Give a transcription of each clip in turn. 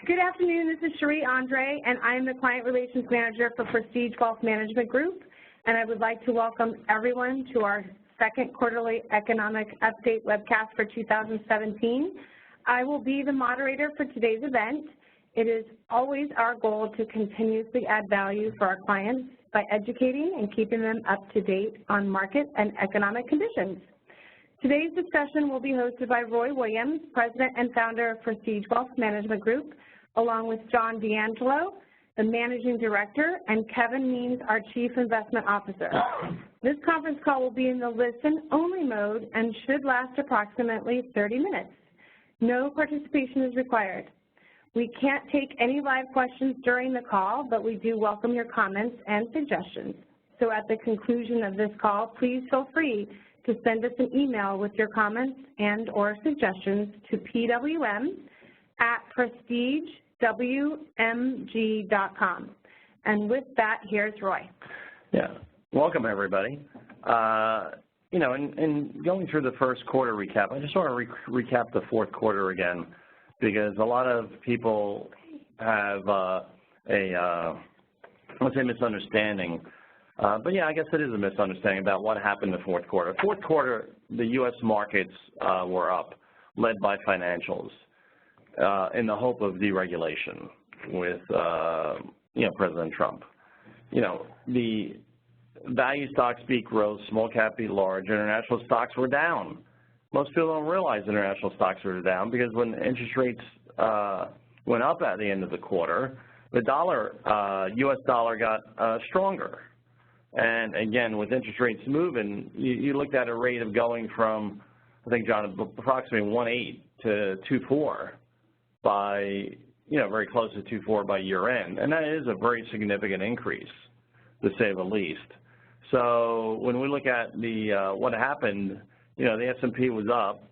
Good afternoon, this is Cherie Andre, and I am the Client Relations Manager for Prestige Wealth Management Group, and I would like to welcome everyone to our second quarterly economic update webcast for 2017. I will be the moderator for today's event. It is always our goal to continuously add value for our clients by educating and keeping them up to date on market and economic conditions. Today's discussion will be hosted by Roy Williams, President and Founder of Prestige Wealth Management Group, along with John DeAngelo, the Managing Director, and Kevin Means, our Chief Investment Officer. This conference call will be in the listen-only mode and should last approximately 30 minutes. No participation is required. We can't take any live questions during the call, but we do welcome your comments and suggestions. So at the conclusion of this call, please feel free to send us an email with your comments and or suggestions to pwm@prestigewmg.com. And with that, here's Roy. Yeah, welcome everybody. In going through the first quarter recap, I just want to recap the fourth quarter again, because a lot of people have let's say misunderstanding. But yeah, I guess it is a misunderstanding about what happened in the fourth quarter. Fourth quarter, the U.S. markets were up, led by financials, in the hope of deregulation with, President Trump. The value stocks beat growth, small cap beat large, international stocks were down. Most people don't realize international stocks were down because when interest rates went up at the end of the quarter, the dollar, U.S. dollar got stronger. And again, with interest rates moving, you looked at a rate of going from, I think, John, approximately 1.8 to 2.4 by, very close to 2.4 by year end. And that is a very significant increase, to say the least. So when we look at the what happened, the S&P was up,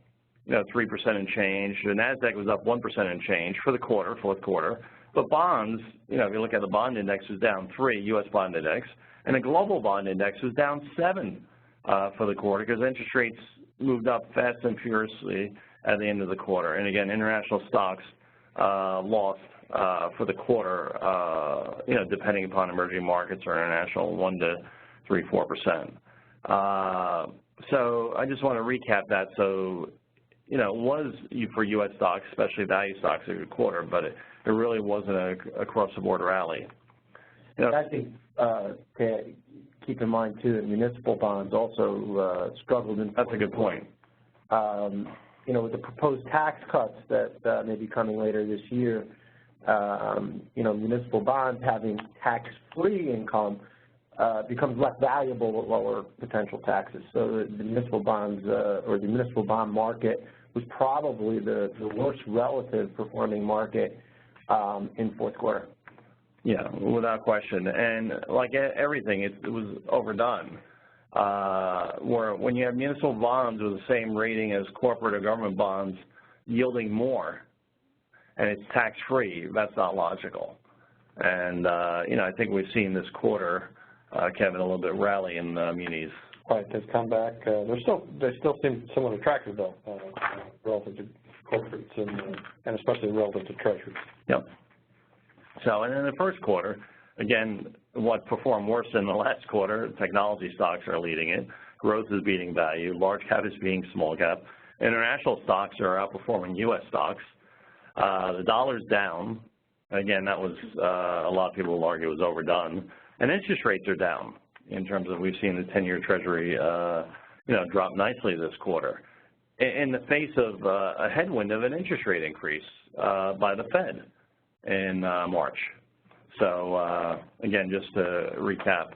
3% and change. The NASDAQ was up 1% and change for the quarter, fourth quarter. But bonds, if you look at the bond index, was down 3, U.S. bond index. And the global bond index was down 7 for the quarter because interest rates moved up fast and furiously at the end of the quarter. And again, international stocks lost for the quarter, depending upon emerging markets or international, 1 to 3-4%. So I just want to recap that. So, it was for U.S. stocks, especially value stocks, a good quarter, but it really wasn't a across-the-board rally. I think to keep in mind, too, that municipal bonds also struggled. That's a good point. With the proposed tax cuts that may be coming later this year, municipal bonds having tax-free income becomes less valuable with lower potential taxes. So the municipal bonds or the municipal bond market was probably the worst relative performing market in fourth quarter. Yeah, without question. And like everything, it was overdone. Where when you have municipal bonds with the same rating as corporate or government bonds yielding more, and it's tax-free, that's not logical. And, I think we've seen this quarter, Kevin, a little bit rally in munis. Right, they've come back. They still seem somewhat attractive, though, relative to corporates and especially relative to treasuries. Yep. So, and in the first quarter, again, what performed worse than the last quarter, technology stocks are leading it. Growth is beating value. Large cap is beating small cap. International stocks are outperforming U.S. stocks. The dollar's down. Again, that was, a lot of people will argue it was overdone. And interest rates are down in terms of we've seen the 10-year Treasury, drop nicely this quarter in the face of a headwind of an interest rate increase by the Fed in March. So, again, just to recap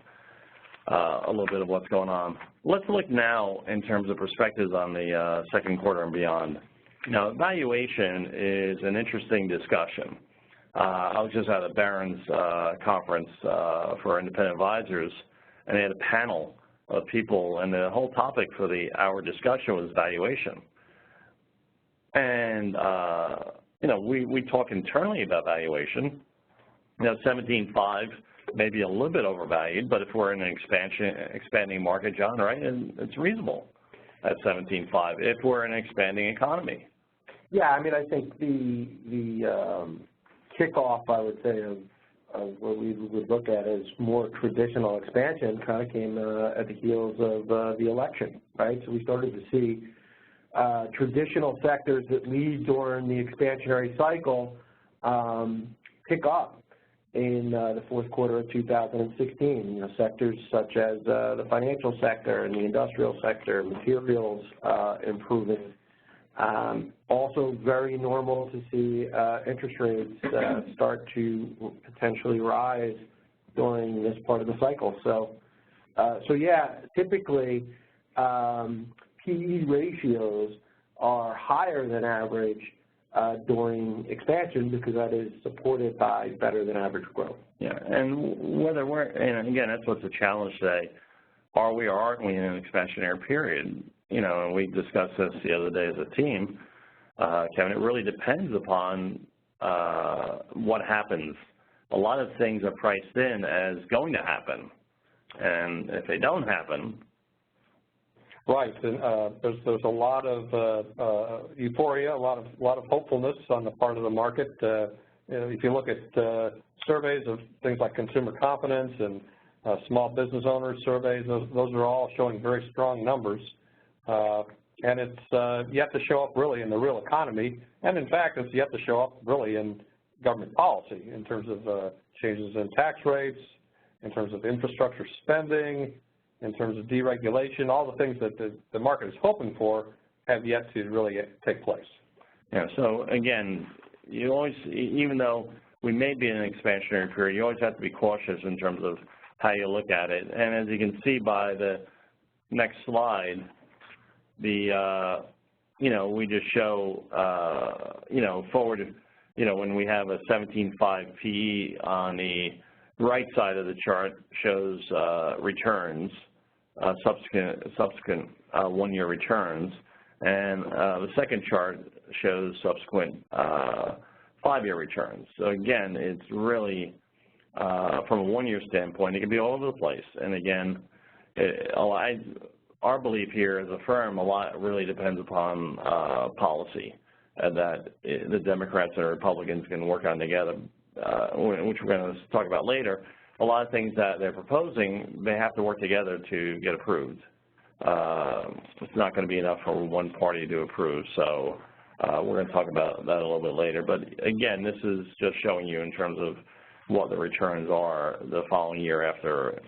a little bit of what's going on. Let's look now in terms of perspectives on the second quarter and beyond. Valuation is an interesting discussion. I was just at a Barron's conference for independent advisors, and they had a panel of people, and the whole topic for the hour discussion was valuation. And, we talk internally about valuation. 17.5 may be a little bit overvalued, but if we're in an expanding market, John, right, and it's reasonable at 17.5 if we're in an expanding economy. Yeah, I mean, I think the kickoff, I would say, of what we would look at as more traditional expansion kind of came at the heels of the election, right? So we started to see traditional sectors that lead during the expansionary cycle pick up in the fourth quarter of 2016. You know, sectors such as the financial sector and the industrial sector, materials improving. Also very normal to see interest rates start to potentially rise during this part of the cycle. So yeah, typically PE ratios are higher than average during expansion because that is supported by better than average growth. Yeah, and whether we're, and again, that's what's the challenge today. Are we or aren't we in an expansionary period? You know, and we discussed this the other day as a team, Kevin. It really depends upon what happens. A lot of things are priced in as going to happen, and if they don't happen. Right, and there's a lot of euphoria, a lot of hopefulness on the part of the market. If you look at surveys of things like consumer confidence and small business owners surveys, those are all showing very strong numbers. And it's yet to show up really in the real economy, and in fact, it's yet to show up really in government policy in terms of changes in tax rates, in terms of infrastructure spending, in terms of deregulation. All the things that the market is hoping for have yet to really take place. Yeah, so again, you always, even though we may be in an expansionary period, you always have to be cautious in terms of how you look at it. And as you can see by the next slide, the, you know, we just show, you know, forward, you know, when we have a 17.5 PE on the right side of the chart shows returns, subsequent one-year returns, and the second chart shows subsequent 5-year returns. So again, it's really, from a one-year standpoint, it can be all over the place. And again, our belief here as a firm, a lot really depends upon policy, that the Democrats and Republicans can work on together, which we're going to talk about later. A lot of things that they're proposing, they have to work together to get approved. It's not going to be enough for one party to approve, so we're going to talk about that a little bit later. But again, this is just showing you in terms of what the returns are the following year after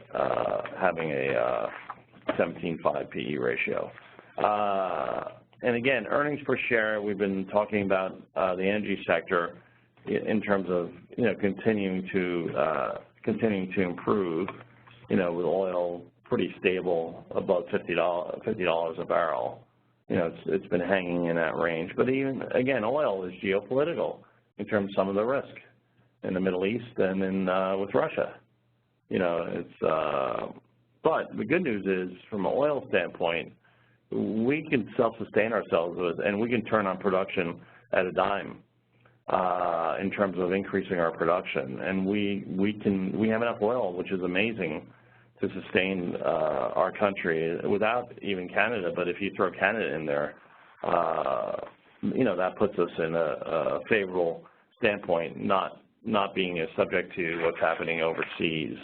having a 17.5 PE ratio. And again, earnings per share, we've been talking about the energy sector in terms of, you know, continuing to improve, you know, with oil pretty stable above $50 a barrel. You know, it's been hanging in that range. But even, again, oil is geopolitical in terms of some of the risk in the Middle East and in with Russia. You know, it's, but the good news is, from an oil standpoint, we can self-sustain ourselves with, and we can turn on production at a dime. In terms of increasing our production, and we have enough oil, which is amazing, to sustain our country without even Canada. But if you throw Canada in there, you know, that puts us in a favorable standpoint, not being as subject to what's happening overseas.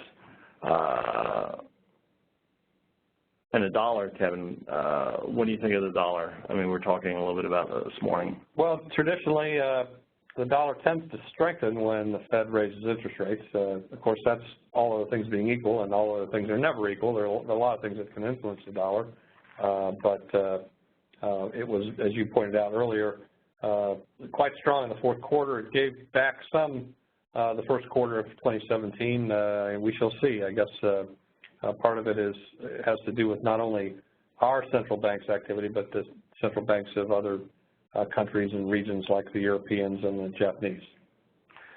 And the dollar, Kevin, what do you think of the dollar? I mean, we're talking a little bit about that this morning. Well, traditionally, the dollar tends to strengthen when the Fed raises interest rates. Of course, that's all other things being equal, and all other things are never equal. There are a lot of things that can influence the dollar. But it was, as you pointed out earlier, quite strong in the fourth quarter. It gave back some the first quarter of 2017, and we shall see. I guess part of it has to do with not only our central bank's activity, but the central banks of other countries and regions like the Europeans and the Japanese.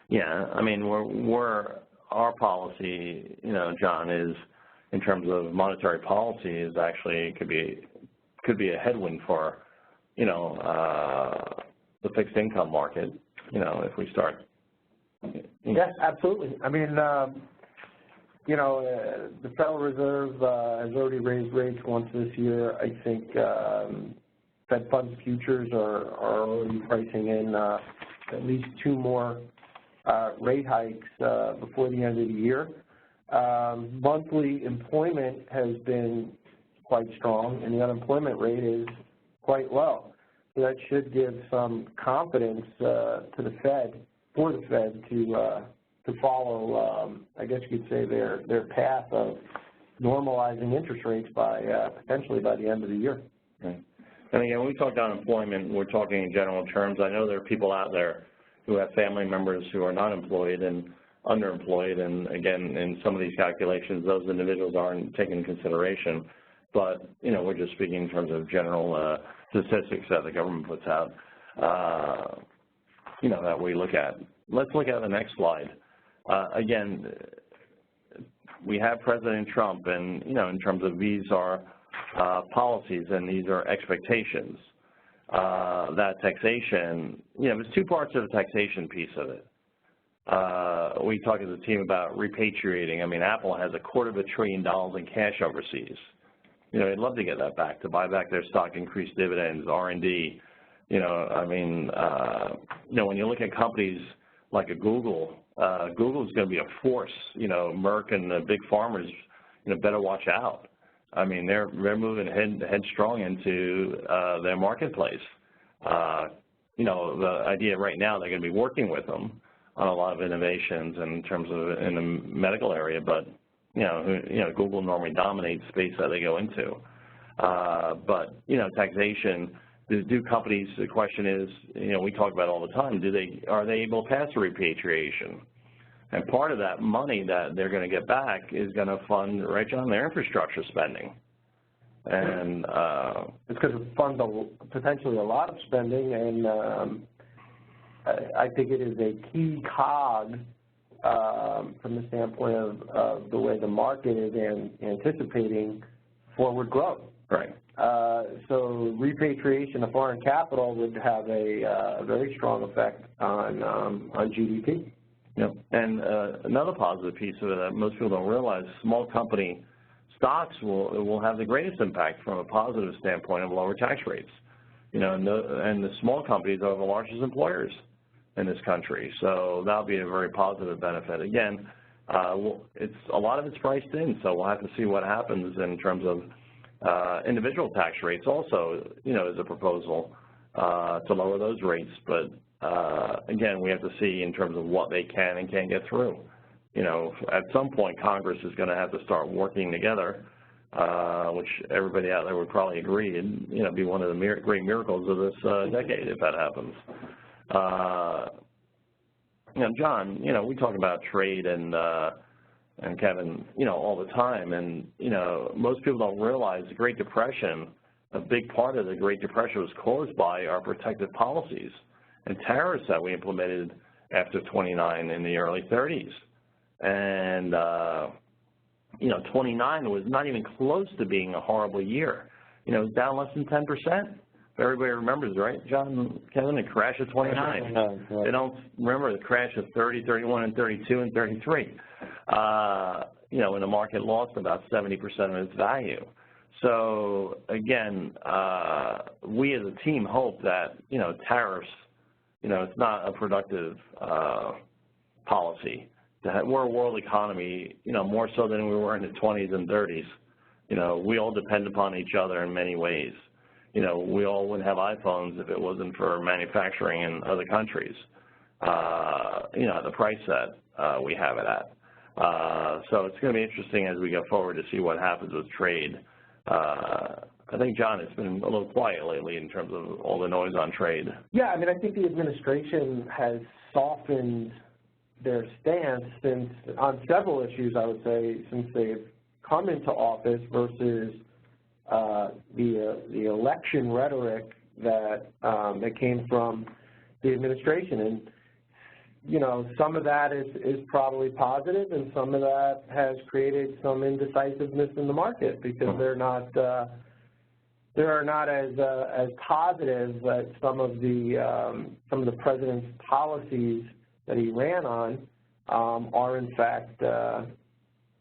Yeah, I mean, our policy, you know, John, is in terms of monetary policy is actually could be a headwind for, you know, the fixed income market, you know, if we start. Yes, absolutely. I mean, you know, the Federal Reserve has already raised rates once this year. I think Fed funds futures are already pricing in at least 2 more rate hikes before the end of the year. Monthly employment has been quite strong, and the unemployment rate is quite low. So that should give some confidence to the Fed, for the Fed to follow, I guess you could say, their path of normalizing interest rates by potentially by the end of the year. Right. And again, when we talk unemployment, we're talking in general terms. I know there are people out there who have family members who are not employed and underemployed, and again, in some of these calculations, those individuals aren't taken into consideration. But, you know, we're just speaking in terms of general statistics that the government puts out, you know, that we look at. Let's look at the next slide. Again, we have President Trump, and, you know, in terms of these are policies and these are expectations. That taxation, you know, there's two parts of the taxation piece of it. We talked as a team about repatriating. I mean, Apple has $250 billion in cash overseas. You know, they'd love to get that back, to buy back their stock, increase dividends, R&D. You know, I mean, you know, when you look at companies like a Google, Google's going to be a force. You know, Merck and the big farmers, you know, better watch out. I mean, they're moving headstrong into their marketplace. You know, the idea right now they're going to be working with them on a lot of innovations in terms of in the medical area, but you know, Google normally dominates the space that they go into. But you know, taxation. Do companies? The question is, you know, we talk about it all the time. Are they able to pass a repatriation? And part of that money that they're going to get back is going to fund, right, John, their infrastructure spending. And it's going to fund potentially a lot of spending, and I think it is a key cog from the standpoint of the way the market is anticipating forward growth. Right. So repatriation of foreign capital would have a very strong effect on GDP. Yep. And another positive piece of it that most people don't realize, small company stocks will have the greatest impact from a positive standpoint of lower tax rates. You know, and the small companies are the largest employers in this country, so that'll be a very positive benefit. Again, a lot of it's priced in, so we'll have to see what happens in terms of individual tax rates. Also, you know, is a proposal to lower those rates, but again, we have to see in terms of what they can and can't get through. You know, at some point, Congress is going to have to start working together, which everybody out there would probably agree, and, you know, be one of the great miracles of this decade if that happens. You know, John, you know, we talk about trade and Kevin, you know, all the time, and, you know, most people don't realize the Great Depression, a big part of the Great Depression was caused by our protective policies and tariffs that we implemented after 29 in the early 30s. And, you know, 29 was not even close to being a horrible year. You know, it was down less than 10%. Everybody remembers, right, John, Kevin, the crash of 29. No. They don't remember the crash of 30, 31, and 32, and 33. You know, when the market lost about 70% of its value. So, again, we as a team hope that, you know, tariffs, you know, it's not a productive policy. We're a world economy, you know, more so than we were in the 20s and 30s. You know, we all depend upon each other in many ways. You know, we all wouldn't have iPhones if it wasn't for manufacturing in other countries, you know, at the price that we have it at. So it's going to be interesting as we go forward to see what happens with trade. I think, John, it's been a little quiet lately in terms of all the noise on trade. Yeah, I mean, I think the administration has softened their stance since, on several issues, I would say, since they've come into office versus the election rhetoric that came from the administration. And, you know, some of that is probably positive, and some of that has created some indecisiveness in the market because they're not as positive as some of the president's policies that he ran on are in fact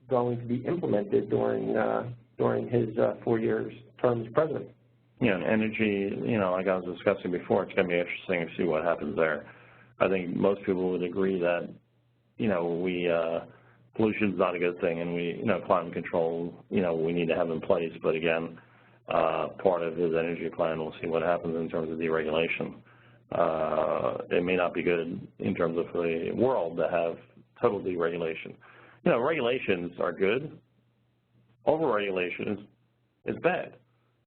going to be implemented during his 4 years term as president. Yeah, and energy, you know, like I was discussing before, it's going to be interesting to see what happens there. I think most people would agree that, pollution's not a good thing, and climate control, we need to have in place. But again, part of his energy plan, we'll see what happens in terms of deregulation. It may not be good in terms of the world to have total deregulation. Regulations are good. Overregulation is bad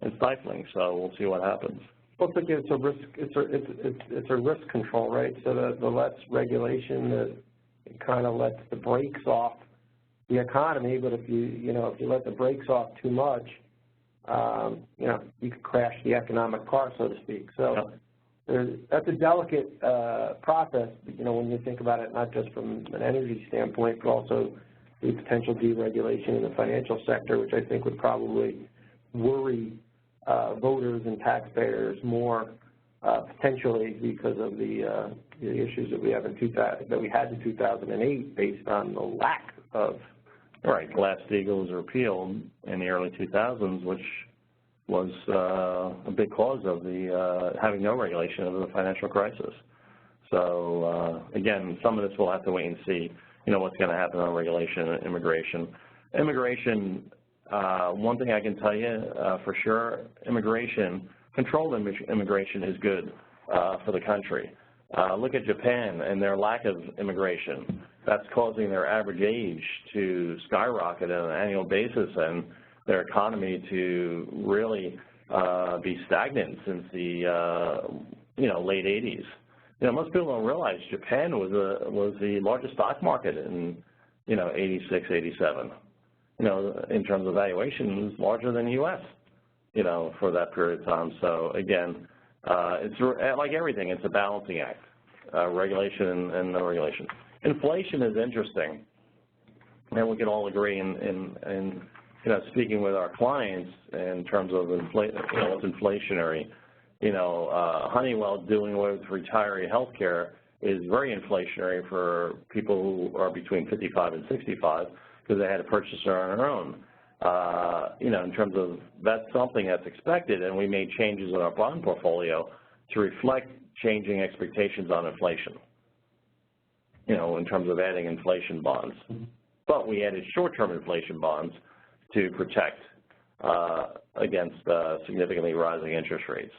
and stifling. So we'll see what happens. Well, it's a risk. It's a risk control, right? So the less regulation, it kind of lets the brakes off the economy. But if you let the brakes off too much, you could crash the economic car, so to speak. So that's a delicate process. When you think about it, not just from an energy standpoint, but also the potential deregulation in the financial sector, which I think would probably worry voters and taxpayers more potentially because of the issues that we had in 2008, based on the lack of. Right, Glass-Steagall was repealed in the early 2000s, which was a big cause of the having no regulation of the financial crisis. So again, some of this we'll have to wait and see. What's going to happen on regulation and immigration. Immigration. One thing I can tell you for sure, controlled immigration is good for the country. Look at Japan and their lack of immigration. That's causing their average age to skyrocket on an annual basis and their economy to really be stagnant since the late 80s. Most people don't realize Japan was the largest stock market in 86, 87. In terms of valuation, it was larger than the U.S., for that period of time. So, again, it's like everything. It's a balancing act, regulation and no regulation. Inflation is interesting, and we can all agree in speaking with our clients in terms of what's inflationary. Honeywell doing away with retiree health care is very inflationary for people who are between 55 and 65 because they had to purchase it on their own. In terms of that's something that's expected, and we made changes in our bond portfolio to reflect changing expectations on inflation, in terms of adding inflation bonds. But we added short-term inflation bonds to protect against significantly rising interest rates.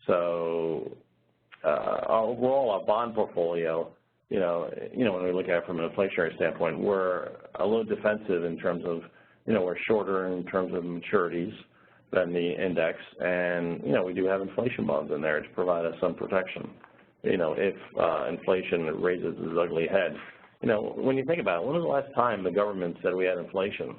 So overall, our bond portfolio, when we look at it from an inflationary standpoint, we're a little defensive in terms of, we're shorter in terms of maturities than the index, and, we do have inflation bonds in there to provide us some protection, if inflation raises its ugly head. When you think about it, when was the last time the government said we had inflation?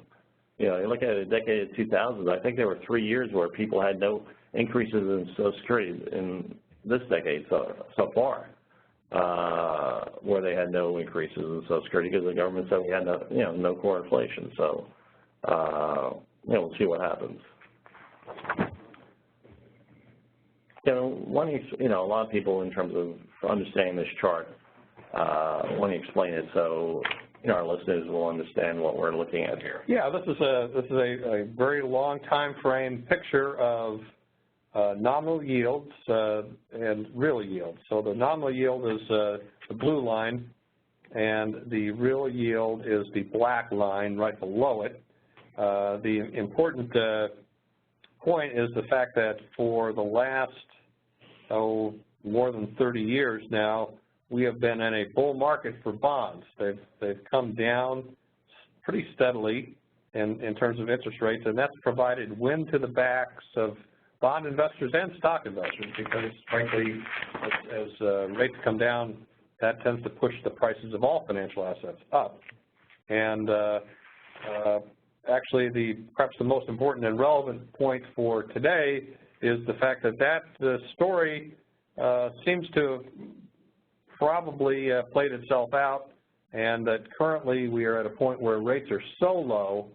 You look at the decade of 2000, I think there were 3 years where people had no increases in Social Security in this decade so far, where they had no increases in Social Security because the government said we had no core inflation. So, we'll see what happens. A lot of people, in terms of understanding this chart, want to explain it so our listeners will understand what we're looking at here. Yeah, this is a very long time frame picture of nominal yields and real yields. So the nominal yield is the blue line, and the real yield is the black line right below it. The important point is the fact that for the last, more than 30 years now, we have been in a bull market for bonds. They've come down pretty steadily in terms of interest rates, and that's provided wind to the backs of bond investors and stock investors because, frankly, as rates come down, that tends to push the prices of all financial assets up. And actually, perhaps the most important and relevant point for today is the fact that story seems to have probably played itself out, and that currently we are at a point where rates are so low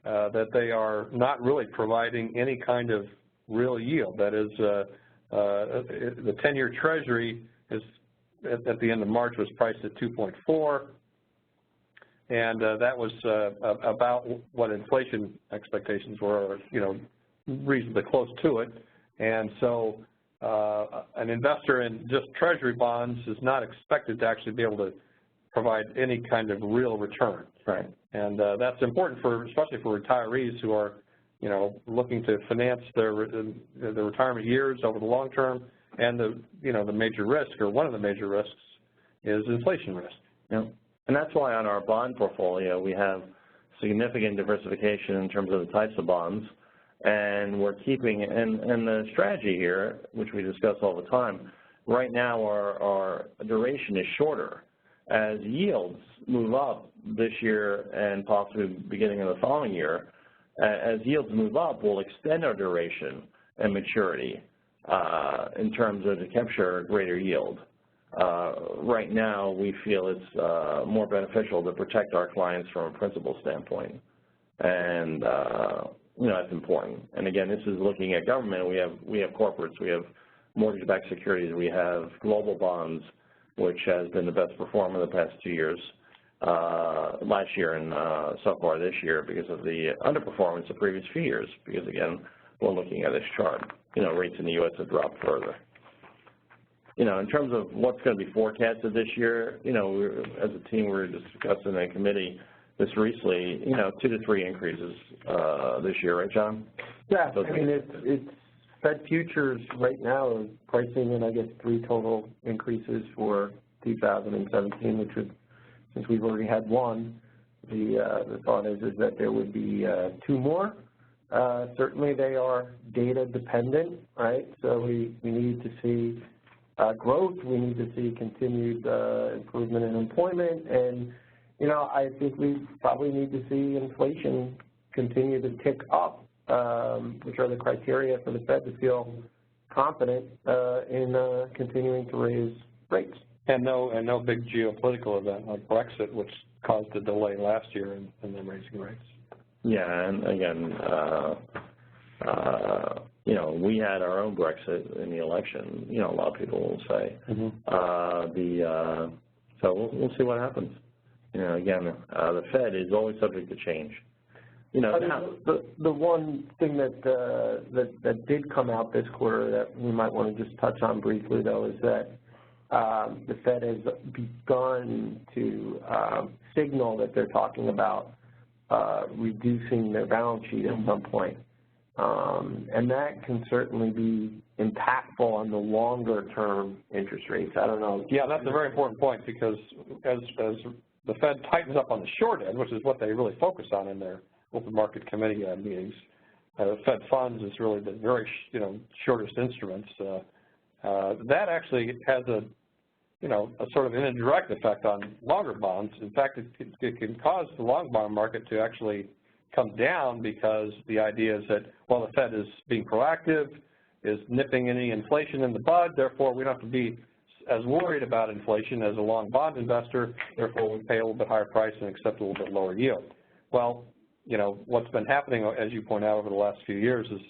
that they are not really providing any kind of real yield. That is, the 10-year Treasury is at the end of March was priced at 2.4, and that was about what inflation expectations were, reasonably close to it. And so an investor in just Treasury bonds is not expected to actually be able to provide any kind of real return. Right. And that's important especially for retirees who are, looking to finance their retirement years over the long term. And the major risk, or one of the major risks, is inflation risk. Yeah. And that's why on our bond portfolio we have significant diversification in terms of the types of bonds, and we're keeping, and the strategy here, which we discuss all the time, right now our duration is shorter. As yields move up this year and possibly beginning of the following year, as yields move up, we'll extend our duration and maturity in terms of to capture greater yield. Right now, we feel it's more beneficial to protect our clients from a principal standpoint, and that's important. And again, this is looking at government. We have corporates, we have mortgage-backed securities, we have global bonds, which has been the best performer the past 2 years, last year and so far this year, because of the underperformance the previous few years. Because again, we're looking at this chart. Rates in the U.S. have dropped further. In terms of what's going to be forecasted this year, as a team, we were discussing in a committee this recently, 2 to 3 increases this year, right, John? Yeah, I mean, it's Fed futures right now are pricing in, I guess, 3 total increases for 2017, which would, since we've already had 1, the thought is that there would be 2 more. Certainly they are data dependent, right? So we need to see growth, we need to see continued improvement in employment, and I think we probably need to see inflation continue to tick up, which are the criteria for the Fed to feel confident in continuing to raise rates. And no big geopolitical event like Brexit, which caused a delay last year in them raising rates. Yeah, and again, we had our own Brexit in the election. A lot of people will say. So we'll see what happens. Again, the Fed is always subject to change. The one thing that did come out this quarter that we might want to just touch on briefly, though, is that the Fed has begun to signal that they're talking about reducing their balance sheet at some point. And that can certainly be impactful on the longer-term interest rates. I don't know. Yeah, that's a very important point, because as the Fed tightens up on the short end, which is what they really focus on in their open market committee meetings, Fed funds is really the very shortest instruments. That actually has a sort of an indirect effect on longer bonds. In fact, it can cause the long bond market to actually come down, because the idea is that, well, the Fed is being proactive, is nipping any inflation in the bud, therefore we don't have to be as worried about inflation as a long bond investor, therefore we pay a little bit higher price and accept a little bit lower yield. Well, what's been happening, as you point out, over the last few years is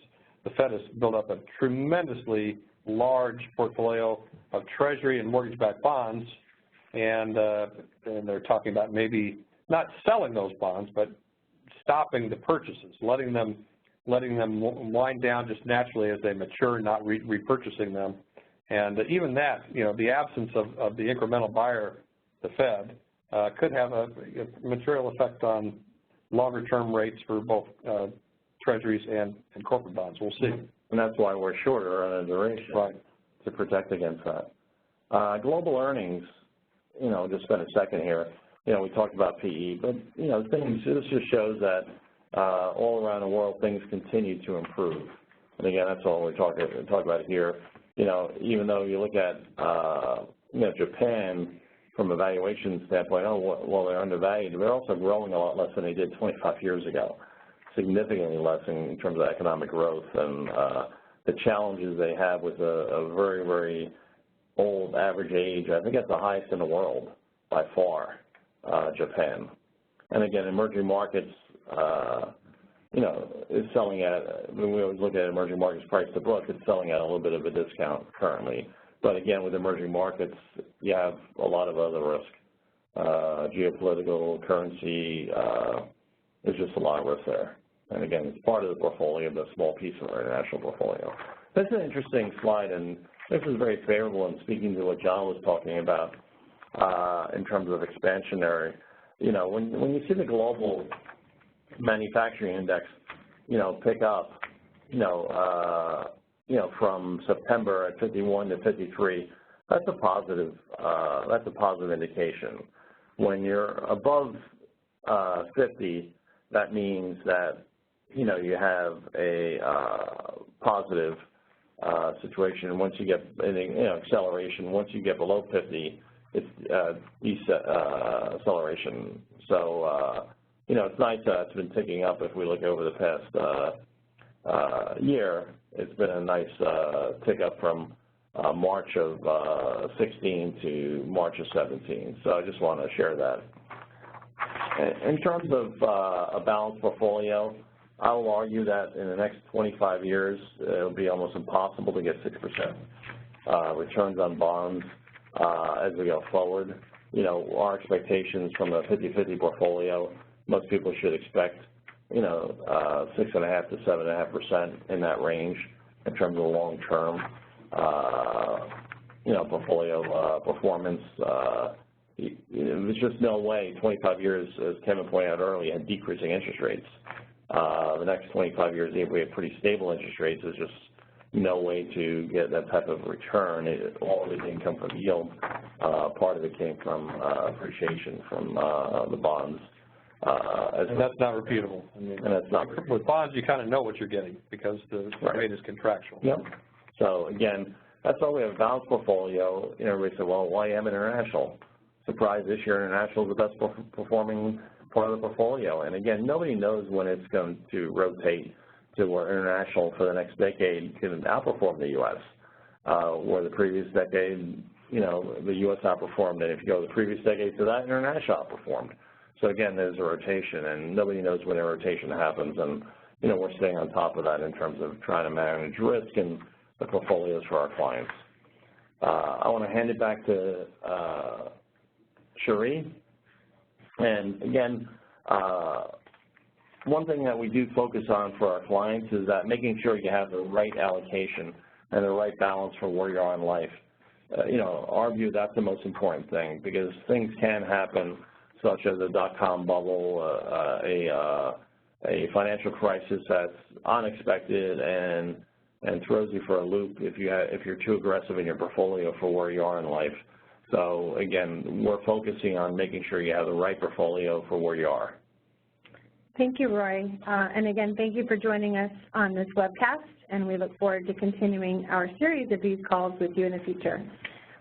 the Fed has built up a tremendously large portfolio of Treasury and mortgage-backed bonds, and they're talking about maybe not selling those bonds, but stopping the purchases, letting them wind down just naturally as they mature, not repurchasing them. And even that, the absence of the incremental buyer, the Fed, could have a material effect on longer-term rates for both Treasuries and corporate bonds. We'll see. And that's why we're shorter on a duration, right, to protect against that. Global earnings, just spend a second here. We talked about PE, but, this just shows that all around the world things continue to improve. And again, that's all we're talking about here. Even though you look at, Japan from a valuation standpoint, well, they're undervalued, they're also growing a lot less than they did 25 years ago, significantly less in terms of economic growth, and the challenges they have with a very, very old average age. I think that's the highest in the world by far, Japan. And again, emerging markets, is selling at, when we always look at emerging markets price to book, it's selling at a little bit of a discount currently. But again, with emerging markets, you have a lot of other risk. Geopolitical, currency, there's just a lot of risk there. And again, it's part of the portfolio, but a small piece of our international portfolio. This is an interesting slide, and this is very favorable in speaking to what John was talking about in terms of expansionary. You know, when you see the global manufacturing index, you know, pick up, you know, from September at 51 to 53, that's a positive indication. When you're above 50, that means that, you know, you have a positive situation. Once you get, acceleration, once you get below 50, it's deceleration. So, you know, it's nice that it's been ticking up. If we look over the past year, it's been a nice tick up from March of 16 to March of 17. So I just want to share that. In terms of a balanced portfolio, I will argue that in the next 25 years, it will be almost impossible to get 6% returns on bonds as we go forward. You know, our expectations from a 50-50 portfolio, most people should expect, 6.5 to 7.5% in that range in terms of long-term, portfolio performance. There's just no way 25 years, as Kevin pointed out earlier, had decreasing interest rates. The next 25 years, if we have pretty stable interest rates, there's just no way to get that type of return. All of it didn't come from yield. Part of it came from appreciation from the bonds. And that's not repeatable. I mean, and that's not with bonds, you kind of know what you're getting because the rate is contractual. Yep. So again, that's why we have a balanced portfolio. Everybody said, well, why am international? Surprise, this year international is the best performing part of the portfolio. And again, nobody knows when it's going to rotate to where international for the next decade can outperform the U.S. Where the previous decade, the U.S. outperformed, and if you go the previous decade to that, international outperformed. So again, there's a rotation, and nobody knows when a rotation happens, and we're staying on top of that in terms of trying to manage risk and the portfolios for our clients. I want to hand it back to Cherie. And again, one thing that we do focus on for our clients is that making sure you have the right allocation and the right balance for where you are in life. Our view, that's the most important thing, because things can happen, such as a dot-com bubble, a financial crisis that's unexpected and throws you for a loop if you're too aggressive in your portfolio for where you are in life. So again, we're focusing on making sure you have the right portfolio for where you are. Thank you, Roy. And again, thank you for joining us on this webcast, and we look forward to continuing our series of these calls with you in the future.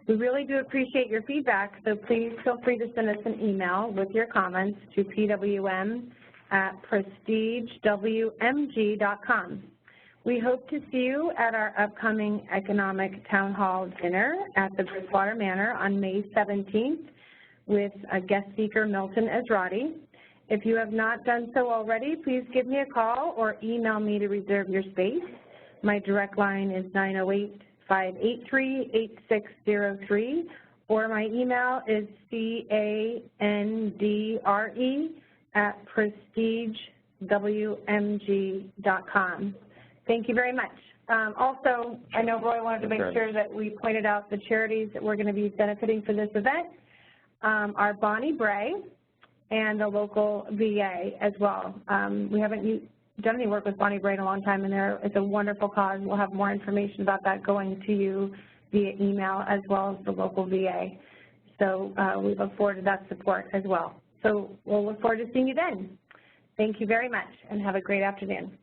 We really do appreciate your feedback, so please feel free to send us an email with your comments to pwm@prestigewmg.com. We hope to see you at our upcoming Economic Town Hall dinner at the Bridgewater Manor on May 17th with a guest speaker, Milton Ezrati. If you have not done so already, please give me a call or email me to reserve your space. My direct line is 908-583-8603, or my email is candre@prestigewmg.com. Thank you very much. Also, I know Roy wanted to make sure that we pointed out the charities that we're going to be benefiting for this event are Bonnie Bray and the local VA as well. We haven't done any work with Bonnie Bray in a long time, and it's a wonderful cause. We'll have more information about that going to you via email as well as the local VA. So we look forward to that support as well. So we'll look forward to seeing you then. Thank you very much, and have a great afternoon.